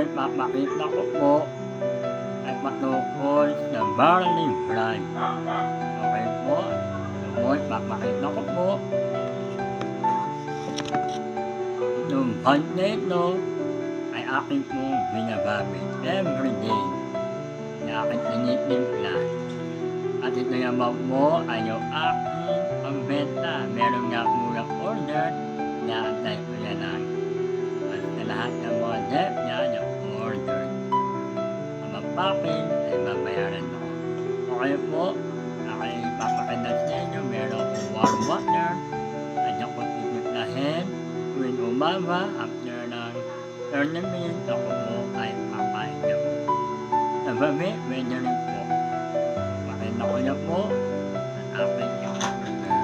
ako'y papakita ko po ay patungkol sa barley bread. Okay po, ito po'y papakita ko po. Yung pan nito ay aking pong ginagamit everyday na aking tinitimpla. At ito naman po ay yung aking pambenta. Meron nga po order na antay ko yan ang sa lahat ng mga dep niya na order. Ang mag-packing ay babayaran mo. Okay po, aking ipapakita sa inyo. Meron akong warm water. Kanya ko titiplahin. Tuwing umaga, after ng 30 minutes, ako po ay pakain niya po. Sa gabi, pwede rin po. Pakita ko niya po ang aking ipapakita.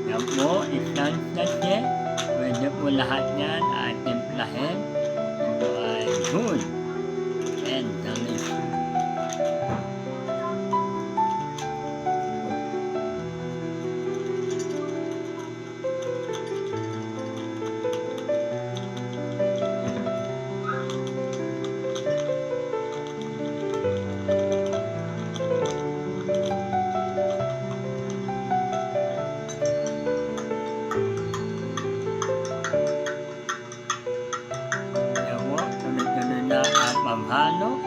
Yan po, isang sachet. Pwede po lahat yan ay timplahin. Ito ay good and delicious. Paghalo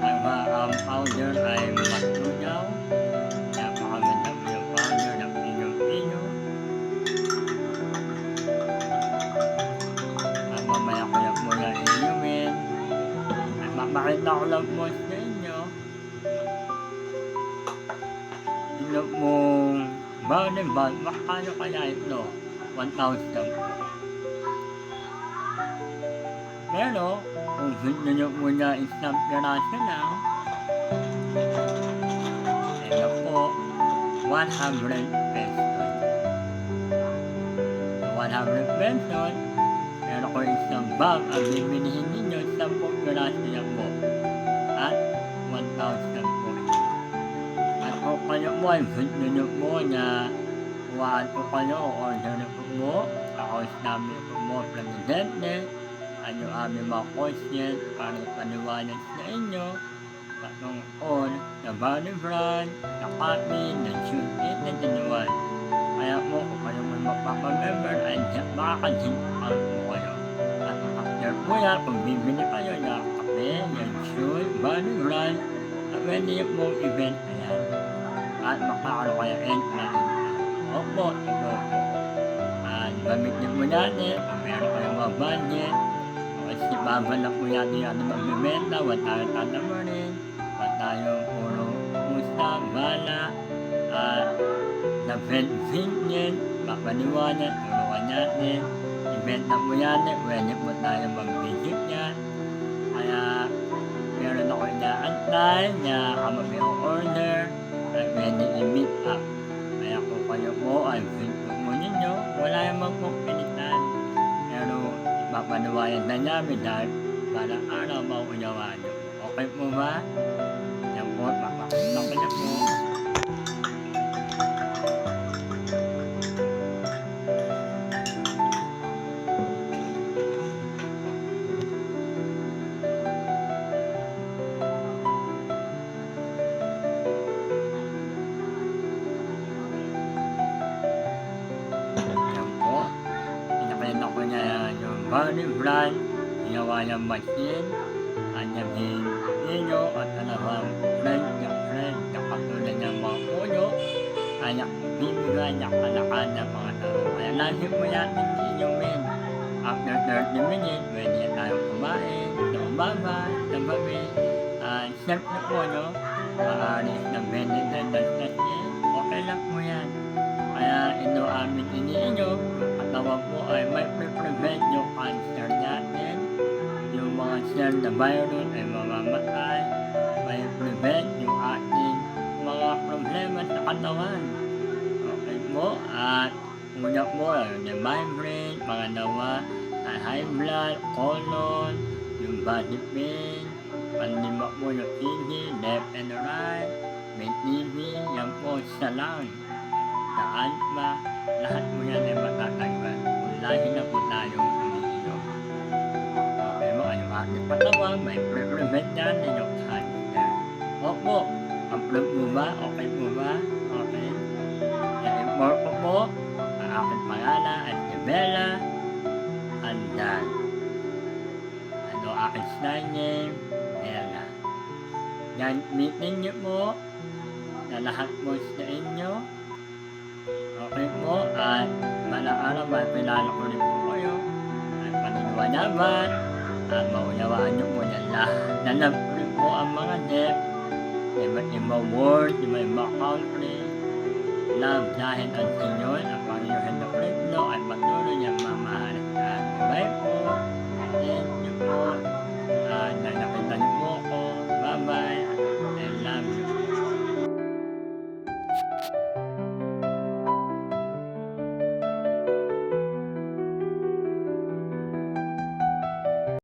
ang powder ay matunaw. Napakaganda po yung powder ng pinyo-pinyo. At mamaya ko yan muna inumin. At mapakita ko lang po sa inyo. Ino mong barley bread, makano kaya ito? 1,000 po. Pero, kung gusto nyo muna isang piraso lang, ito po, 100 pesos. 100 pesos, pero kung isang bag ang bibilihin ninyo, 10 piraso lang po. At 1,000 po ito. At kung kayo po ay gusto nyo po na kuhaan po kayo o order po po, ako namin po mo presidente, ano aming mga question para ipaliwanag sa inyo patungkol sa barley bread, sa coffee, na tune-in, na tinuan. Kaya po kung kayo may magpapamember ay makakadintaan po kayo. At after po yan, kung bibili kayo na kape, yung tune, barley bread, at pwede yung pong event na yan. At makakalo kayo end-to-end. Opo, ito po. At gamit niyo po natin, kung meron kayong mga budget, kasi babala po yan yung ano magbibenta, huwag tayo tatamarin, huwag tayo puro pusa, bala, at na-fencing yan, papaniwanan, turuan natin, ibenta po yan, pwede po tayo mag-visit yan. Kaya meron ako inaantay na kamo may order, at pwede i-meet up. Kaya kung kayo po ay visit mo ninyo, wala yung magpupilitan. Pero papanawayan na namin dahil balang araw mauunawaan nyo. Okay po ba? Yan po, papakita ko na po. Yan po. Pinakita ko niya yung barley bread, ginawa niyang machine, kanyang pinyo at talagang friend, katulad ng mga puno, kaya bibigyan niya kalakan ng mga tao. Kaya lagi po natin inumin. After 30 minutes, pwede tayo kumain, sa umaga, sa gabi, siyempre po, no, maalis na 20 na sachet, okay lang po yan. Kaya ito amin iniinyo, katawan po ay may prevent yung cancer natin. Yung mga cell na virus ay mamamatay. May prevent yung ating mga problema sa katawan. Okay po, at una po yung migraine, pangalawa ay high blood, colon, yung body pain, panlima po yung kidney, left and right, may TV, yan po sa lung. Saan ba? Lahat mo yan ay matatagpan. Kung lahi na po tayong umiinom. katawan, may prevent yan inyong cancer. Opo, approve mo ba? Okay po ba? Okay. I-report ko po ang aking pangalan ay si Bella Andan. Ano aking sign name? Bella. Gamitin niyo po na lahat po sa inyo. Okay po, at balang araw mapilala ko rin po kayo at paniniwalaman at maunawaan niyo po na lahat. Nanap rin po ang mga dep, iba't ibang word, iba't ibang country. Love dahil ang Senyor, ang Panginoon Jesucristo ay patuloy niyang mamahalin sa atin. Bye po. Thank you po. At nakita niyo po ako. Bye-bye. I love you po.